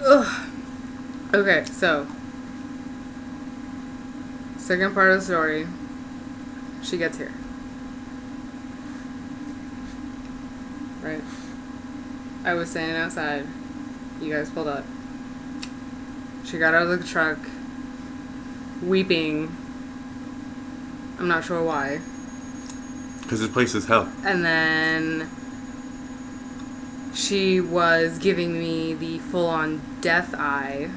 Ugh. Okay, so second part of the story. She gets here. Right? I was standing outside. You guys pulled up. She got out of the truck, weeping. I'm not sure why. Because this place is hell. And then she was giving me the full-on death eye.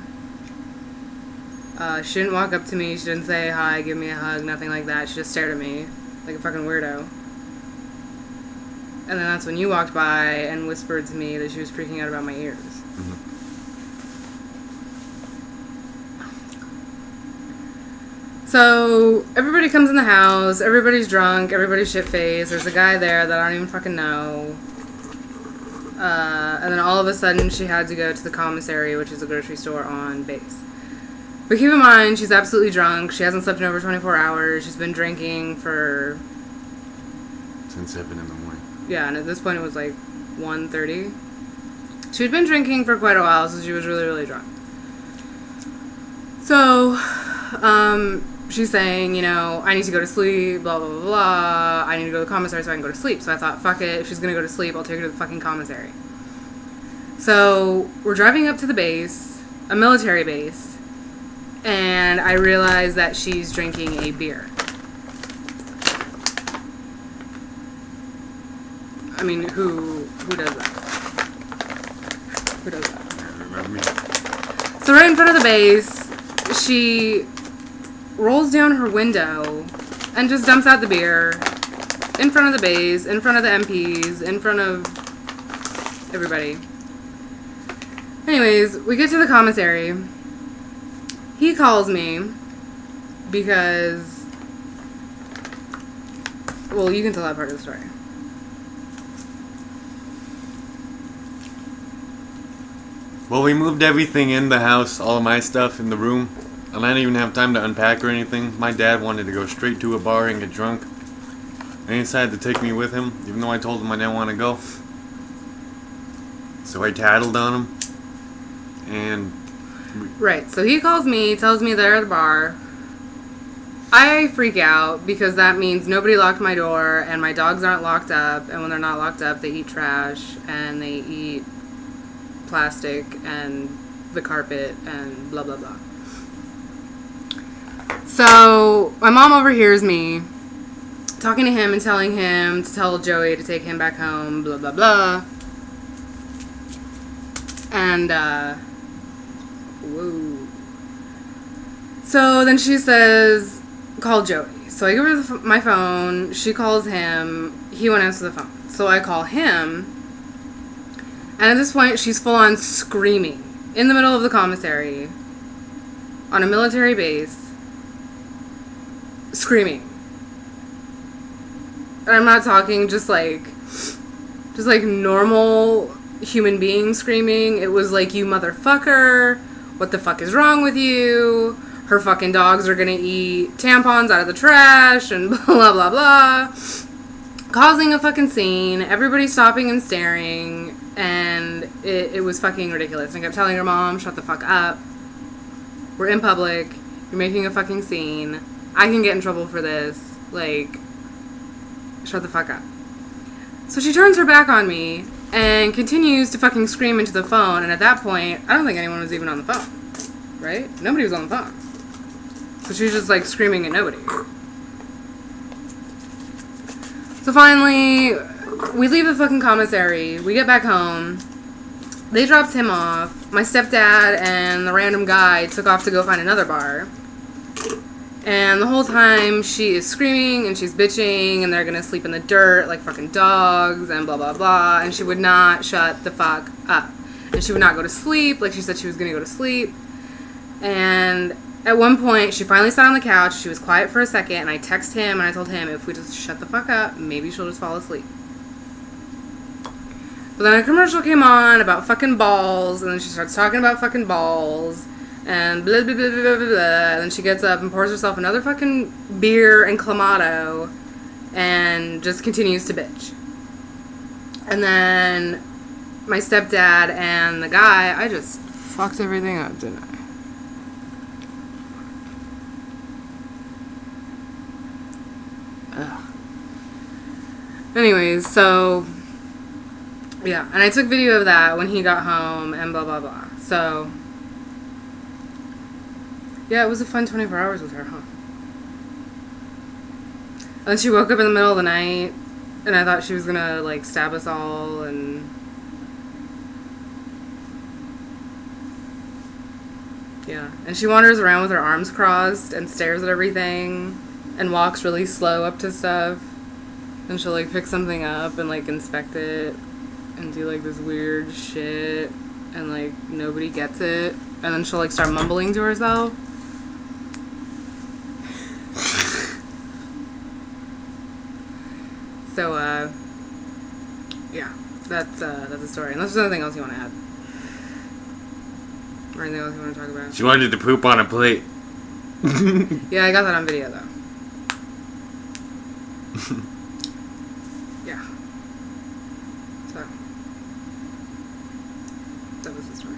She didn't walk up to me. She didn't say hi, give me a hug, nothing like that. She just stared at me like a fucking weirdo. And then that's when you walked by and whispered to me that she was freaking out about my ears. Mm-hmm. So, everybody comes in the house, everybody's drunk, everybody's shit-faced, there's a guy there that I don't even fucking know. And then all of a sudden she had to go to the commissary, which is a grocery store on base. But keep in mind, she's absolutely drunk, she hasn't slept in over 24 hours, she's been drinking for... Since 7 in the morning. Yeah, and at this point it was like 1:30. She'd been drinking for quite a while, so she was really, really drunk. So, she's saying, you know, I need to go to sleep, blah, blah, blah, blah. I need to go to the commissary so I can go to sleep. So I thought, fuck it, if she's gonna go to sleep, I'll take her to the fucking commissary. So, we're driving up to the base, a military base, and I realize that she's drinking a beer. I mean, who does that? Who does that? Remember me? So right in front of the base, she rolls down her window and just dumps out the beer in front of the base, in front of the MPs, in front of everybody. Anyways, we get to the commissary. He calls me because... Well, you can tell that part of the story. Well, we moved everything in the house, all of my stuff in the room, and I didn't even have time to unpack or anything. My dad wanted to go straight to a bar and get drunk, and he decided to take me with him, even though I told him I didn't want to go. So I tattled on him, and... Right, so he calls me, tells me they're at the bar. I freak out because that means nobody locked my door, and my dogs aren't locked up, and when they're not locked up, they eat trash, and they eat plastic and the carpet and blah blah blah. So my mom overhears me talking to him and telling him to tell Joey to take him back home, blah blah blah. And whoa. So then she says, call Joey. So I give her my phone, she calls him, he won't answer the phone. So I call him. And at this point, she's full-on screaming in the middle of the commissary on a military base, screaming. And I'm not talking just like normal human being screaming. It was like, you motherfucker, what the fuck is wrong with you? Her fucking dogs are gonna eat tampons out of the trash and blah, blah, blah. Causing a fucking scene, everybody stopping and staring, and it was fucking ridiculous. And I kept telling her, Mom, shut the fuck up. We're in public. You're making a fucking scene. I can get in trouble for this. Like, shut the fuck up. So she turns her back on me and continues to fucking scream into the phone. And at that point, I don't think anyone was even on the phone. Right? Nobody was on the phone. So she was just like screaming at nobody. So finally, we leave the fucking commissary. We get back home. They dropped him off. My stepdad and the random guy took off to go find another bar. And the whole time, she is screaming and she's bitching and they're gonna sleep in the dirt like fucking dogs and blah, blah, blah. And she would not shut the fuck up. And she would not go to sleep like she said she was gonna go to sleep. And at one point, she finally sat on the couch. She was quiet for a second, and I texted him, and I told him, if we just shut the fuck up, maybe she'll just fall asleep. But then a commercial came on about fucking balls, and then she starts talking about fucking balls, and blah, blah, blah, blah, blah, blah. And then she gets up and pours herself another fucking beer and Clamato, and just continues to bitch. And then my stepdad and the guy, I just fucked everything up, didn't I? Ugh. Anyways, so yeah, and I took video of that when he got home and blah blah blah. So yeah, it was a fun 24 hours with her, huh? And then she woke up in the middle of the night, and I thought she was gonna like stab us all, and yeah, and she wanders around with her arms crossed and stares at everything and walks really slow up to stuff, and she'll like pick something up and like inspect it and do like this weird shit, and like nobody gets it, and then she'll like start mumbling to herself. So yeah, that's a story. Unless there's anything else you want to add, or anything else you want to talk about. She wanted to poop on a plate. Yeah, I got that on video though. Yeah. So that was the story.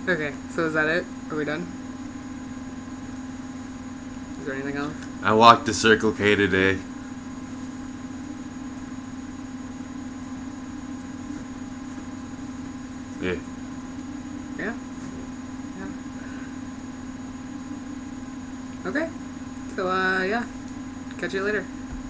Okay, so is that it? Are we done? Is there anything else? I walked the Circle K today. Yeah. Yeah? Yeah. Okay. So, yeah. Catch you later.